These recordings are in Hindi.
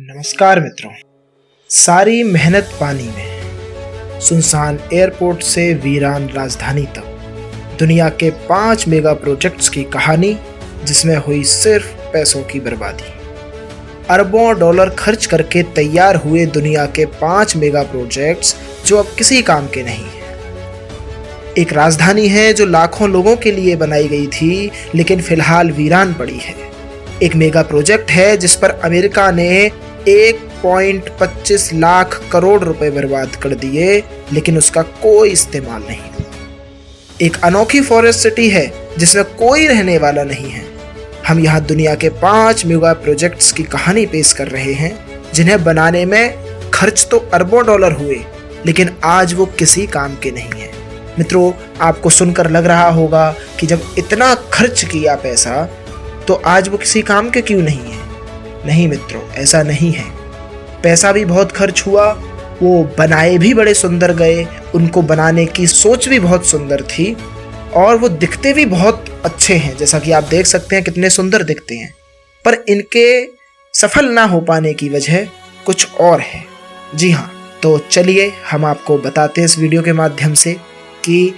नमस्कार मित्रों। सारी मेहनत पानी में, सुनसान एयरपोर्ट से वीरान राजधानी तक, दुनिया के 5 मेगा प्रोजेक्ट्स की कहानी जिसमें हुई सिर्फ पैसों की बर्बादी। अरबों डॉलर खर्च करके तैयार हुए दुनिया के 5 मेगा प्रोजेक्ट्स जो अब किसी काम के नहीं हैं। एक राजधानी है जो लाखों लोगों के लिए बनाई गई थी लेकिन फिलहाल वीरान पड़ी है। एक मेगा प्रोजेक्ट है जिस पर अमेरिका ने 1.25 लाख करोड़ रुपए बर्बाद कर दिए लेकिन उसका कोई इस्तेमाल नहीं। एक अनोखी फॉरेस्ट सिटी है जिसमें कोई रहने वाला नहीं है। हम यहाँ दुनिया के 5 मेगा प्रोजेक्ट्स की कहानी पेश कर रहे हैं जिन्हें बनाने में खर्च तो अरबों डॉलर हुए लेकिन आज वो किसी काम के नहीं है। मित्रों, आपको सुनकर लग रहा होगा कि जब इतना खर्च किया पैसा तो आज वो किसी काम के क्यों नहीं है। नहीं मित्रों, ऐसा नहीं है। पैसा भी बहुत खर्च हुआ, वो बनाए भी बड़े सुंदर गए, उनको बनाने की सोच भी बहुत सुंदर थी और वो दिखते भी बहुत अच्छे हैं। जैसा कि आप देख सकते हैं कितने सुंदर दिखते हैं, पर इनके सफल ना हो पाने की वजह कुछ और है। जी हाँ, तो चलिए हम आपको बताते हैं इस वीडियो के माध्यम से कि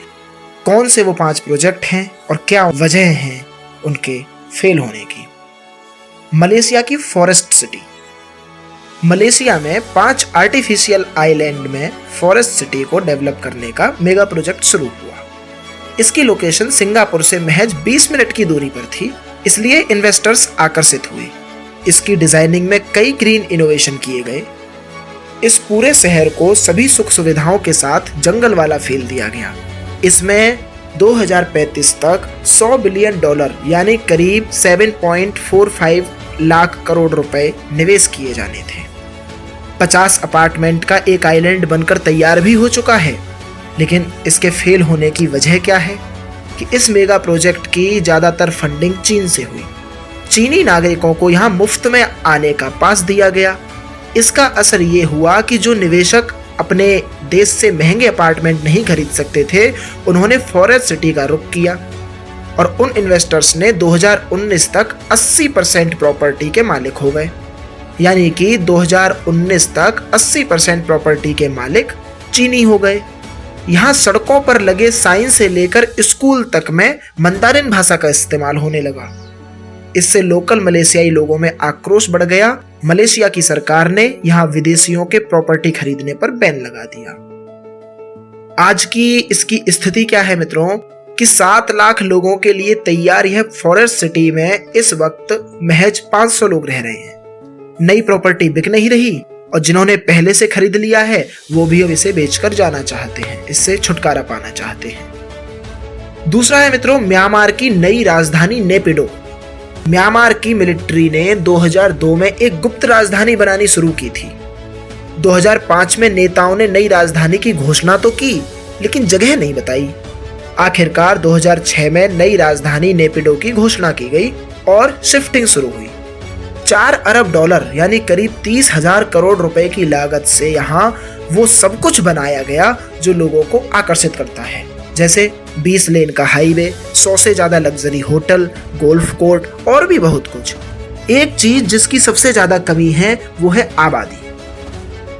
कौन से वो 5 प्रोजेक्ट हैं और क्या वजह हैं उनके फेल होने की। मलेशिया की फॉरेस्ट सिटी। मलेशिया में 5 आर्टिफिशियल आइलैंड में फॉरेस्ट सिटी को डेवलप करने का मेगा प्रोजेक्ट शुरू हुआ। इसकी लोकेशन सिंगापुर से महज 20 मिनट की दूरी पर थी, इसलिए इन्वेस्टर्स आकर्षित हुए। इसकी डिजाइनिंग में कई ग्रीन इनोवेशन किए गए। इस पूरे शहर को सभी सुख सुविधाओं के साथ जंगल वाला फील दिया गया। इसमें 2035 तक $100 बिलियन यानी करीब 7.45 लाख करोड़ रुपए निवेश किए जाने थे। 50 अपार्टमेंट का एक आइलैंड बनकर तैयार भी हो चुका है, लेकिन इसके फेल होने की वजह क्या है कि इस मेगा प्रोजेक्ट की ज़्यादातर फंडिंग चीन से हुई। चीनी नागरिकों को यहाँ मुफ्त में आने का पास दिया गया। इसका असर ये हुआ कि जो निवेशक अपने देश से महंगे अपार्टमेंट नहीं खरीद सकते थे, उन्होंने फॉरेस्ट सिटी का रुख किया और उन इन्वेस्टर्स ने 2019 तक 80% प्रॉपर्टी के मालिक हो गए। यानी कि 2019 तक 80% प्रॉपर्टी के मालिक चीनी हो गए। यहाँ सड़कों पर लगे साइन से लेकर स्कूल तक में मंदारिन भाषा का इस्तेमाल होने लगा। इससे लोकल मलेशियाई लोगों में आक्रोश बढ़ गया। मलेशिया की सरकार ने यहाँ विदेशियों के प्रॉपर्टी खरीदने पर बैन लगा दिया। आज की इसकी स्थिति क्या है मित्रों कि 7 लाख लोगों के लिए तैयार यह फॉरेस्ट सिटी में इस वक्त महज 500 लोग रह रहे हैं। नई प्रॉपर्टी बिक नहीं रही और जिन्होंने पहले से खरीद लिया है वो भी अब इसे बेचकर जाना चाहते हैं, इससे छुटकारा पाना चाहते हैं। दूसरा है मित्रों म्यांमार की नई राजधानी नेपिडो। म्यांमार की मिलिट्री ने 2002 में एक गुप्त राजधानी बनानी शुरू की थी। 2005 में नेताओं ने नई राजधानी की घोषणा तो की लेकिन जगह नहीं बताई। आखिरकार 2006 में नई राजधानी नेपिडो की घोषणा की गई और शिफ्टिंग शुरू हुई। $4 अरब यानी करीब 30,000 करोड़ रुपए की लागत से यहाँ वो सब कुछ बनाया गया जो लोगों को आकर्षित करता है, जैसे 20 लेन का हाईवे, 100 से ज्यादा लग्जरी होटल, गोल्फ कोर्ट और भी बहुत कुछ। एक चीज जिसकी सबसे ज्यादा कमी है वो है आबादी।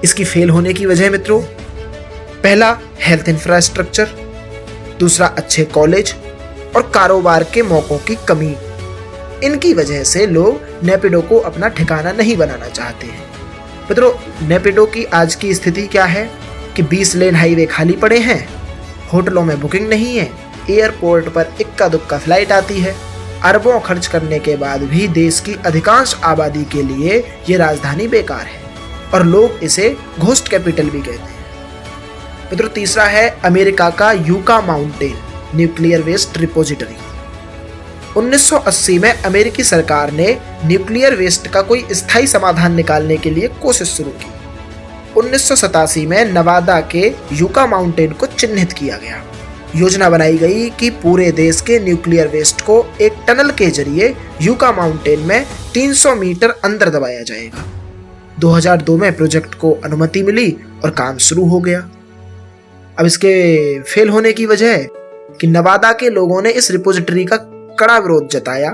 इसकी फेल होने की वजह मित्रों, पहला हेल्थ इंफ्रास्ट्रक्चर, दूसरा अच्छे कॉलेज और कारोबार के मौकों की कमी। इनकी वजह से लोग नेपिडो को अपना ठिकाना नहीं बनाना चाहते हैं। मित्रों, नेपिडो की आज की स्थिति क्या है कि 20 लेन हाईवे खाली पड़े हैं, होटलों में बुकिंग नहीं है, एयरपोर्ट पर इक्का दुक्का फ्लाइट आती है। अरबों खर्च करने के बाद भी देश की अधिकांश आबादी के लिए ये राजधानी बेकार है और लोग इसे घोस्ट कैपिटल भी कहते हैं। मित्रों, तीसरा है अमेरिका का Yucca Mountain nuclear waste repository. 1980 में अमेरिकी सरकार ने न्यूक्लियर वेस्ट का कोई स्थायी समाधान निकालने के लिए कोशिश शुरू की। 1987 में नवादा के यूका माउंटेन को चिन्हित किया गया। योजना बनाई गई कि पूरे देश के न्यूक्लियर वेस्ट को एक टनल के जरिए यूका माउंटेन में 300 मीटर अंदर दबाया जाएगा। 2002 में प्रोजेक्ट को अनुमति मिली और काम शुरू हो गया। अब इसके फेल होने की वजह है कि नवादा के लोगों ने इस रिपोजिटरी का कड़ा विरोध जताया।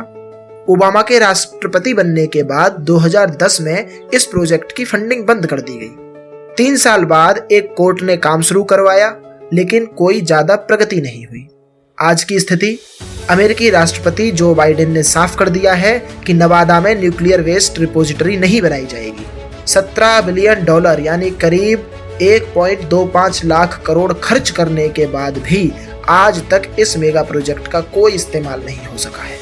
ओबामा के राष्ट्रपति बनने के बाद 2010 में इस प्रोजेक्ट की फंडिंग बंद कर दी गई। 3 साल बाद एक कोर्ट ने काम शुरू करवाया, लेकिन कोई ज्यादा प्रगति नहीं हुई। आज की स्थिति, अमेरिकी राष्ट्रपति जो बाइडेन ने साफ कर दिया है कि नवादा में न्यूक्लियर वेस्ट रिपोजिटरी नहीं बनाई जाएगी। $17 बिलियन यानी करीब 1.25 लाख करोड़ खर्च करने के बाद भी आज तक इस मेगा प्रोजेक्ट का कोई इस्तेमाल नहीं हो सका है।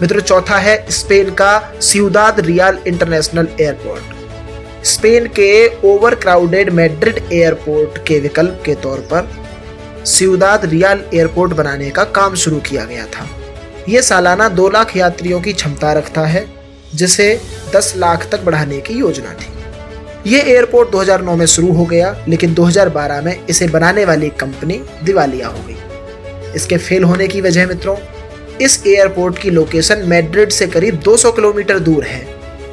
मित्रों, चौथा है स्पेन का सिउदाद रियल इंटरनेशनल एयरपोर्ट। स्पेन के ओवरक्राउडेड मैड्रिड एयरपोर्ट के विकल्प के तौर पर सिउदाद रियल एयरपोर्ट बनाने का काम शुरू किया गया था। यह सालाना 2 लाख यात्रियों की क्षमता रखता है, जिसे 10 लाख तक बढ़ाने की योजना थी। यह एयरपोर्ट 2009 में शुरू हो गया, लेकिन 2012 में इसे बनाने वाली कंपनी दिवालिया हो गई। इसके फेल होने की वजह मित्रों, इस एयरपोर्ट की लोकेशन मैड्रिड से करीब 200 किलोमीटर दूर है।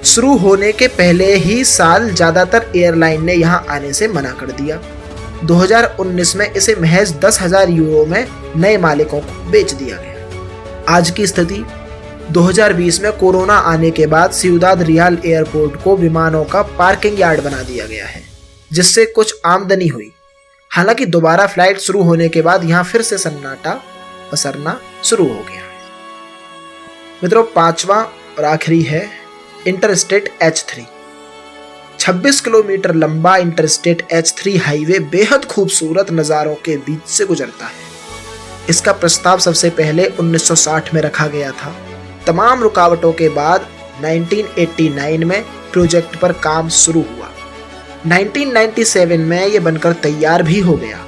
शुरू होने के पहले ही साल ज्यादातर एयरलाइन ने यहां आने से मना कर दिया। 2019 में इसे महज 10,000 यूरो में नए मालिकों को बेच दिया गया। आज की स्थिति, 2020 में कोरोना आने के बाद सिउदाद रियल एयरपोर्ट को विमानों का पार्किंग यार्ड बना दिया गया है, जिससे कुछ आमदनी हुई। हालांकि दोबारा फ्लाइट शुरू होने के बाद यहां फिर से सन्नाटा पसरना शुरू हो गया है। मित्रों, 5वां और आखिरी है इंटरस्टेट H3। 26 किलोमीटर लंबा इंटरस्टेट H3 हाईवे बेहद खूबसूरत नज़ारों के बीच से गुजरता है। इसका प्रस्ताव सबसे पहले 1960 में रखा गया था। तमाम रुकावटों के बाद 1989 में प्रोजेक्ट पर काम शुरू हुआ। 1997 में यह बनकर तैयार भी हो गया।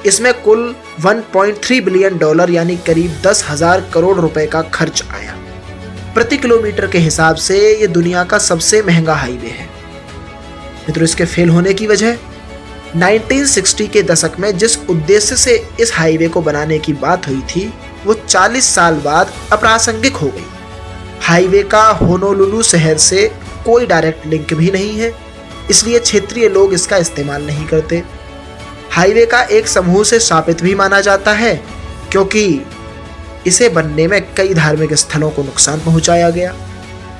इसमें कुल $1.3 बिलियन यानी करीब 10,000 करोड़ रुपए का खर्च आया। प्रति किलोमीटर के हिसाब से यह दुनिया का सबसे महंगा हाईवे है। मित्रों, इसके फेल होने की वजह, 1960 के दशक में जिस उद्देश्य से इस हाईवे को बनाने की बात हुई थी, वो 40 साल बाद अप्रासंगिक हो गई। हाईवे का होनोलुलु शहर से कोई डायरेक्ट लिंक भी नहीं है, इसलिए क्षेत्रीय लोग इसका इस्तेमाल नहीं करते। हाईवे का एक समूह से शापित भी माना जाता है, क्योंकि इसे बनने में कई धार्मिक स्थलों को नुकसान पहुंचाया गया।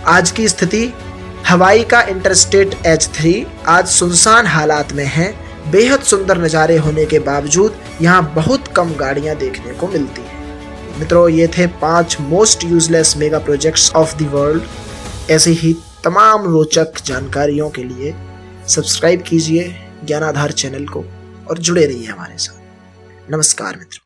आज की स्थिति, हवाई का इंटरस्टेट H3 आज सुनसान हालात में है। बेहद सुंदर नज़ारे होने के बावजूद यहाँ बहुत कम गाड़ियाँ देखने को मिलती हैं। मित्रों, ये थे 5 most useless mega projects of the world. ऐसी ही तमाम रोचक जानकारियों के लिए सब्सक्राइब कीजिए ज्ञानाधार चैनल को और जुड़े रहिए हमारे साथ। नमस्कार मित्रों।